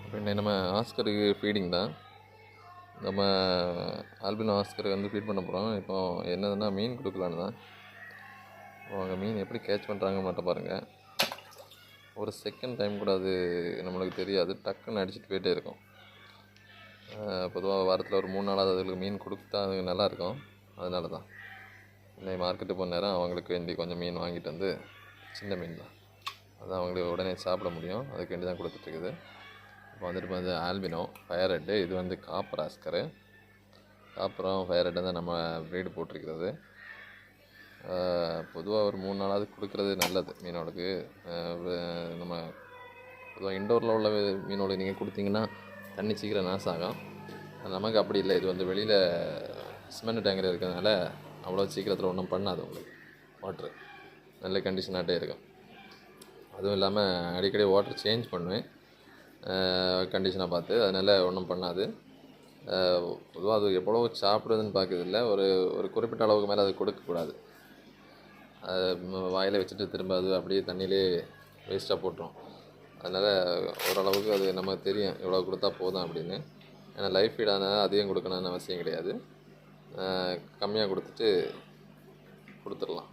இப்போ நம்ம ஆஸ்கருக்கு ஃபீடிங் தான். நம்ம ஆல்பினோ ஆஸ்கருக்கு வந்து ஃபீட் பண்ண போகிறோம். இப்போ என்னதுன்னா மீன் கொடுக்கலான்னு தான். அவங்க மீன் எப்படி கேட்ச் பண்ணுறாங்க மட்டும் பாருங்கள். ஒரு செகண்ட் டைம் கூட அது நம்மளுக்கு தெரியாது, டக்குன்னு அடிச்சுட்டு போயிட்டே இருக்கும். பொதுவாக வாரத்தில் ஒரு 3 நாளாவது அதுகளுக்கு மீன் கொடுத்தா அது நல்லாயிருக்கும். அதனால தான் இன்னைக்கு மார்க்கெட்டு போன நேரம் அவங்களுக்கு வேண்டி கொஞ்சம் மீன் வாங்கிட்டு வந்து, சின்ன மீன் தான், அதான் அவங்களுக்கு உடனே சாப்பிட முடியும், அதுக்கு வேண்டி தான் கொடுத்துட்ருக்குது. இப்போ வந்துட்டு ஆல்பினோ ஃபயர் ஹெட்டு, இது வந்து காப்பர் ஆஸ்கரு. காப்பரும் ஃபயர் ஹெட்டு தான் நம்ம ப்ரீடு போட்டிருக்கிறது. பொதுவாக ஒரு 3 நாளாவது கொடுக்குறது நல்லது மீனோளுக்கு. நம்ம பொதுவாக இண்டோரில் உள்ள மீனோளுக்கு நீங்கள் கொடுத்தீங்கன்னா தண்ணி சீக்கிரம் நாசம் ஆகும். நமக்கு அப்படி இல்லை, இது வந்து வெளியில் சிமெண்ட் டேங்கர் இருக்கிறதுனால அவ்வளோ சீக்கிரத்தில் ஒன்றும் பண்ணாது. உங்களுக்கு வாட்ரு நல்ல கண்டிஷனாகிட்டே இருக்கும். அதுவும் இல்லாமல் அடிக்கடி வாட்டர் சேஞ்ச் பண்ணுவேன் கண்டிஷனாக பார்த்து, அதனால் ஒன்றும் பண்ணாது. பொதுவாக அது எவ்வளோ சாப்பிடுதுன்னு பார்க்குறதில்ல, ஒரு குறிப்பிட்ட அளவுக்கு மேலே அது கொடுக்கக்கூடாது. வாயில் வச்சுட்டு திரும்ப அது அப்படியே தண்ணியிலே வேஸ்ட்டாக போட்டுரும். அதனால் ஓரளவுக்கு அது நமக்கு தெரியும் எவ்வளோ கொடுத்தா போதும் அப்படின்னு. ஏன்னா லைஃப் ஃபீடான அதிகம் கொடுக்கணும்னு அவசியம் கிடையாது, கம்மியாக கொடுத்துட்டு கொடுத்துடலாம்.